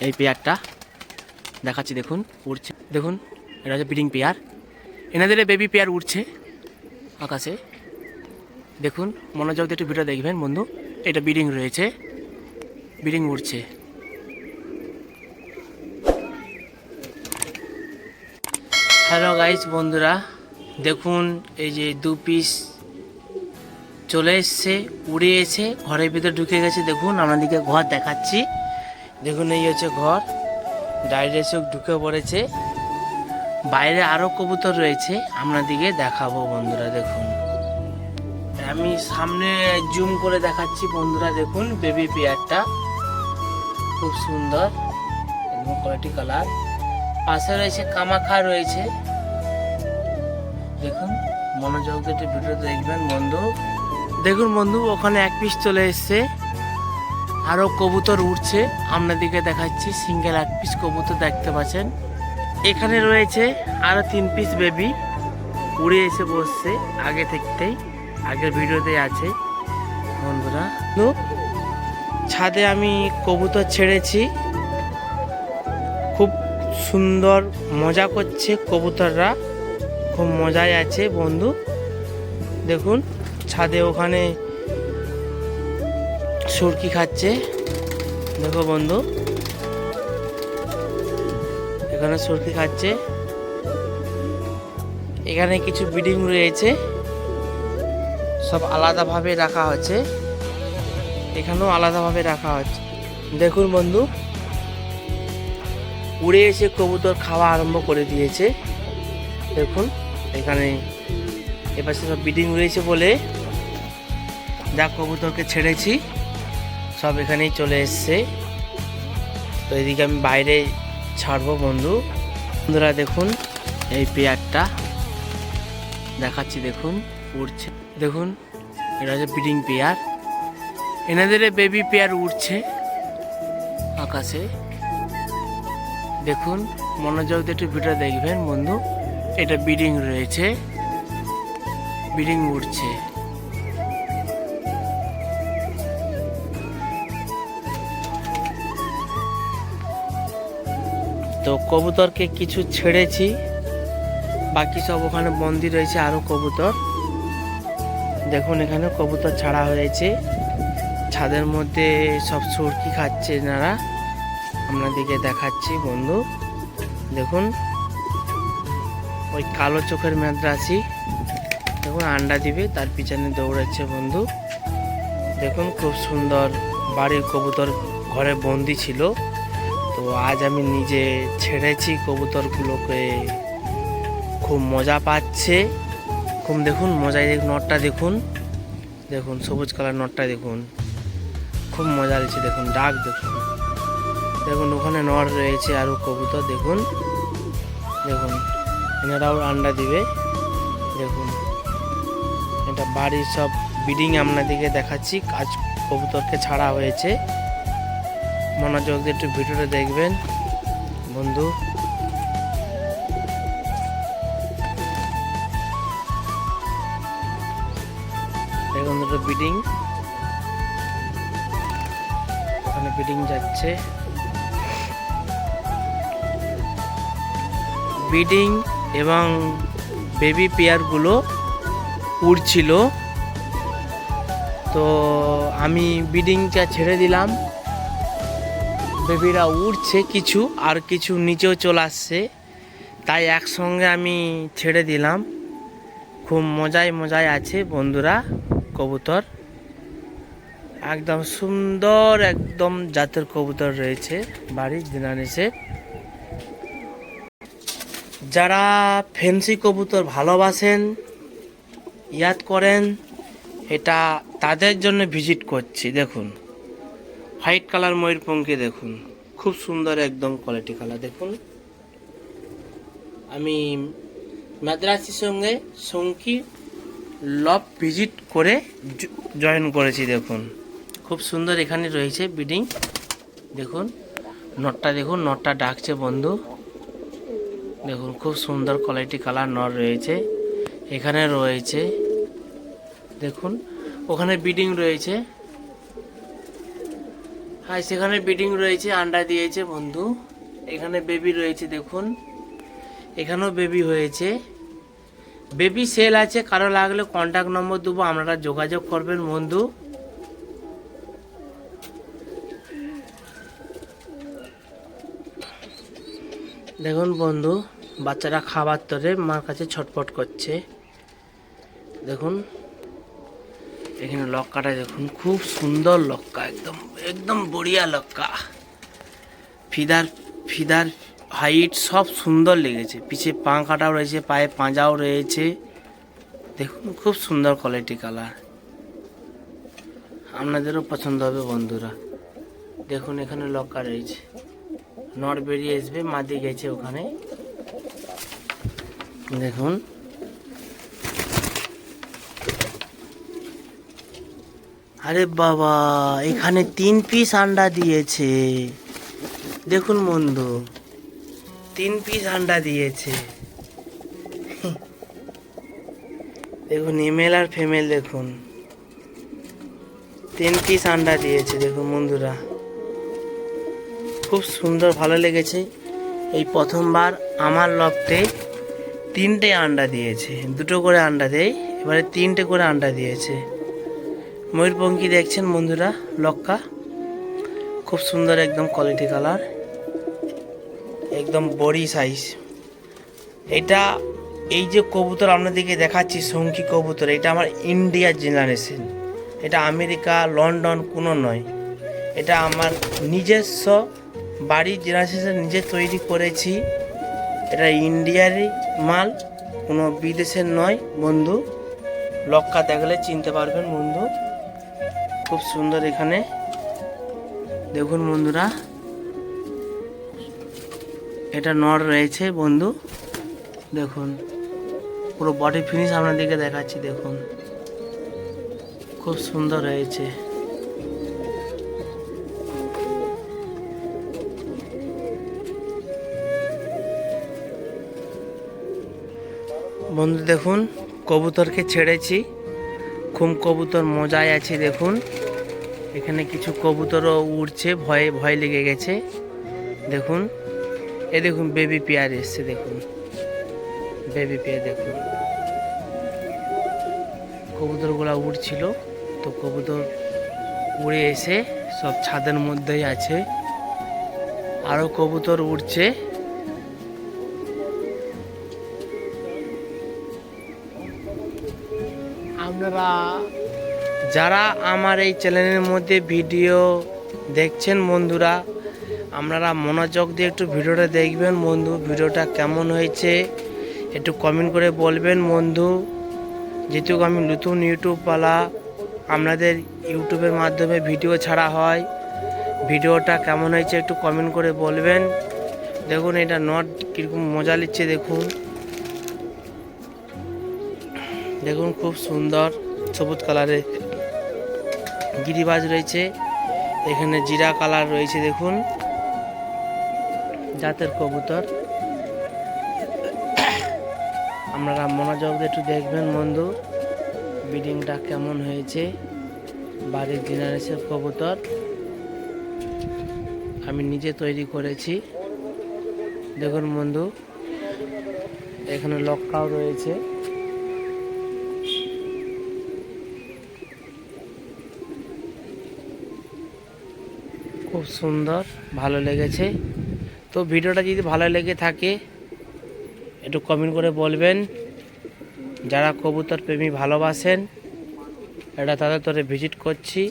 এই পেয়ারটা দেখাচ্ছি, দেখুন উড়ছে, দেখুন এটা হচ্ছে ব্রিডিং পেয়ার। এনাদের বেবি পেয়ার উড়ছে আকাশে, দেখুন মনোযোগ দিয়ে একটু ভিডিও দেখবেন বন্ধু। এটা ব্রিডিং রয়েছে, ব্রিডিং উড়ছে। হ্যালো গাইস বন্ধুরা, দেখুন এই যে 2 পিস চলে এসছে, উড়ে এসে ঘরের ভিতরে ঢুকে গেছে। দেখুন আপনাদেরকে ঘর দেখাচ্ছি, দেখুন এই হচ্ছে ঘর, ডাইরেক্ট এসে ঢুকে পড়েছে। বাইরে আরও কবুতর রয়েছে, আপনাদেরকে দেখাবো বন্ধুরা। দেখুন আমি সামনে জুম করে দেখাচ্ছি বন্ধুরা। দেখুন বেবি পেয়ারটা খুব সুন্দর, একদম কোয়ালিটি কালার। পাশে রয়েছে কামাখা রয়েছে, দেখুন মনোযোগ দিয়ে ভিডিও দেখবেন বন্ধু। দেখুন বন্ধু ওখানে 1 পিস চলে এসছে, আরও কবুতর উঠছে, আপনাদেরকে দেখাচ্ছি। সিঙ্গেল 1 পিস কবুতর দেখতে পাচ্ছেন। এখানে রয়েছে আরও 3 পিস বেবি উড়ে এসে বসছে, আগে থেকেই আগের ভিডিওতে আছে বন্ধুরা। ছাদে আমি কবুতর ছেড়েছি, খুব সুন্দর মজা করছে কবুতররা, খুব মজায় আছে বন্ধু। দেখুন ছাদে ওখানে সুরকি খাচ্ছে, দেখো বন্ধু এখানে সুরকি খাচ্ছে। এখানে কিছু ব্রিডিং রয়েছে, সব আলাদাভাবে রাখা হচ্ছে, এখানেও আলাদাভাবে রাখা হচ্ছে। দেখুন বন্ধু উড়ে এসে কবুতর খাওয়া আরম্ভ করে দিয়েছে। দেখুন এখানে এপাশে সব ব্রিডিং রয়েছে বলে যা কবুতরকে ছেড়েছি সব এখানেই চলে এসছে। তো এদিকে আমি বাইরে ছাড়বো বন্ধুরা। দেখুন এই পেয়ারটা দেখাচ্ছি, দেখুন উড়ছে, দেখুন এটা হচ্ছে ব্রিডিং পেয়ার। এনাদের বেবি পেয়ার উড়ছে আকাশে, দেখুন মনোযোগ দিয়ে একটু ভিডিও দেখবেন বন্ধু। এটা ব্রিডিং রয়েছে, ব্রিডিং উড়ছে। তো কবুতরকে কিছু ছেড়েছি, বাকি সব ওখানে বন্দি রয়েছে আরো কবুতর। দেখুন এখানে কবুতর ছাড়া হয়েছে, ছাদের মধ্যে সব সুরকি খাচ্ছে এনারা, আপনাদেরকে দেখাচ্ছি বন্ধু। দেখুন ওই কালো চোখের মাদ্রাসি দেখুন আন্ডা দিবে, তার পিছনে দৌড়াচ্ছে বন্ধু। দেখুন খুব সুন্দর বাড়ির কবুতর ঘরে বন্দি ছিল, তো আজ আমি নিজে ছেড়েছি কবুতরগুলোকে, খুব মজা পাচ্ছে খুব। দেখুন মজায় নটটা দেখুন, দেখুন সবুজ কালার নটটা দেখুন, খুব মজা লাগছে। দেখুন ডাক দেখুন, দেখুন ওখানে নর রয়েছে আরও কবুতর। দেখুন দেখুন এনারাও আন্ডা দিবে। দেখুন এটা বাড়ির সব ব্রিডিং আপনাদেরকে দেখাচ্ছি, কাজ কবুতরকে ছাড়া হয়েছে। মনোযোগ দিয়ে একটু ভিডিওটা দেখবেন বন্ধু। দেখুন দুটো ব্রিডিং, ওখানে ব্রিডিং যাচ্ছে। ব্রিডিং এবং বেবি পেয়ারগুলো উড়ছিল, তো আমি ব্রিডিংটা ছেড়ে দিলাম। বেবিরা উড়ছে কিছু, আর কিছু নিচেও চলে আসছে, তাই একসঙ্গে আমি ছেড়ে দিলাম। খুব মজায় আছে বন্ধুরা কবুতর, একদম সুন্দর একদম জাতের কবুতর রয়েছে বাড়ির দিনানিসে। যারা ফ্যান্সি কবুতর ভালোবাসেন, ইয়াদ করেন, এটা তাদের জন্য ভিজিট করছি। দেখুন হোয়াইট কালার ময়ূরপঙ্খী, দেখুন খুব সুন্দর একদম কোয়ালিটি কালার। দেখুন আমি মাদ্রাসির সঙ্গে সঙ্গী লব ভিজিট করে জয়েন করেছি। দেখুন খুব সুন্দর এখানে রয়েছে ব্রিডিং। দেখুন নটটা, দেখুন নটটা ডাকছে বন্ধু। দেখুন খুব সুন্দর কোয়ালিটি কালার নর রয়েছে, এখানে রয়েছে। দেখুন ওখানে ব্রিডিং রয়েছে, আর সেখানে ব্রিডিং রয়েছে, আন্ডা দিয়েছে বন্ধু। এখানে বেবি রয়েছে দেখুন, এখানেও বেবি হয়েছে। বেবি সেল আছে, কারো লাগলে কন্ট্যাক্ট নম্বর দেবো, আপনারা যোগাযোগ করবেন বন্ধু। দেখুন বন্ধু, বাচ্চারা খাবার তরে মার কাছে ছটফট করছে। দেখুন এখানে লক্কাটা দেখুন, খুব সুন্দর লক্কা, একদম একদম বড়িয়া লক্কা। ফিদার ফিদার হাইট সব সুন্দর লেগেছে, পিছে পাখাটাও রয়েছে, পায়ে পাঁজাও রয়েছে। দেখুন খুব সুন্দর কোয়ালিটি কালার, আপনাদেরও পছন্দ হবে বন্ধুরা। দেখুন এখানে লক্কা রয়েছে, নর বেরিয়ে আসবে, মাদি গেছে ওখানে। দেখুন আরে বাবা, এখানে 3 পিস আন্ডা দিয়েছে। দেখুন বন্ধু, 3 পিস আন্ডা দিয়েছে। দেখুন ইমেল আর ফিমেল, দেখুন 3 পিস আন্ডা দিয়েছে। দেখুন বন্ধুরা, খুব সুন্দর, ভালো লেগেছে। এই প্রথমবার আমার লফটে 3টে আন্ডা দিয়েছে, 2টো করে আন্ডা দেয়, এবারে 3টে করে আন্ডা দিয়েছে। ময়ূরপঙ্খী দেখছেন বন্ধুরা, লক্কা খুব সুন্দর, একদম কোয়ালিটি কালার, একদম বড়ি সাইজ। এটা এই যে কবুতর আপনাদেরকে দেখাচ্ছি, শঙ্খী কবুতর, এটা আমার ইন্ডিয়ার জেনারেশন। এটা আমেরিকা, লন্ডন কোনো নয়, এটা আমার নিজস্ব বাড়ির জেনারেশন, নিজে তৈরি করেছি। এটা ইন্ডিয়ারই মাল, কোনো বিদেশের নয় বন্ধু। লক্কা দেখলে চিনতে পারবেন বন্ধু, খুব সুন্দর। এখানে দেখুন বন্ধুরা, এটা নর রয়েছে বন্ধু। দেখুন পুরো বডি ফিনিশ আপনাদেরকে দেখাচ্ছি, দেখুন খুব সুন্দর হয়েছে। বন্ধু দেখুন কবুতরকে ছেড়েছি, খুব কবুতর মজায় আছে। দেখুন এখানে কিছু কবুতরও উড়ছে, ভয়ে ভয় লেগে গেছে। দেখুন এ দেখুন বেবি পেয়ার এসছে, দেখুন বেবি পেয়ার। দেখুন কবুতরগুলা উড়ছিল, তো কবুতর উড়ে এসে সব ছাদের মধ্যেই আছে, আরও কবুতর উড়ছে। আপনারা যারা আমার এই চ্যানেলের মধ্যে ভিডিও দেখছেন বন্ধুরা, আপনারা মনোযোগ দিয়ে একটু ভিডিওটা দেখবেন বন্ধু। ভিডিওটা কেমন হয়েছে একটু কমেন্ট করে বলবেন বন্ধু। যেহেতু আমি নতুন ইউটিউবওয়ালা, আপনাদের ইউটিউবের মাধ্যমে ভিডিও ছাড়া হয়। ভিডিওটা কেমন হয়েছে একটু কমেন্ট করে বলবেন। দেখুন এটা নট কীরকম মজা নিচ্ছে, দেখুন দেখুন খুব সুন্দর সবুজ কালারের গিরিবাজ রয়েছে, এখানে জিরা কালার রয়েছে। দেখুন জাতের কবুতর, আপনারা মনোযোগ দিয়ে একটু দেখবেন বন্ধু, ব্রিডিংটা কেমন হয়েছে। বাড়ির জেনারেশন কবুতর আমি নিজে তৈরি করেছি। দেখুন বন্ধু এখানে লক্কাও রয়েছে। খুব সুন্দর, ভালো লেগেছে। তো ভিডিওটা যদি ভালো লেগে থাকে একটু কমেন্ট করে বলবেন। যারা কবুতর প্রেমী ভালোবাসেন, এটা তাদের তোরে ভিজিট করছি,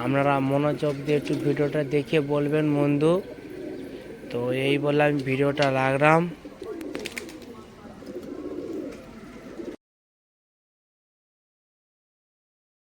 আপনারা মনোযোগ দিয়ে একটু ভিডিওটা দেখে বলবেন বন্ধু। তো এই বলে আমি ভিডিওটা রাখলাম।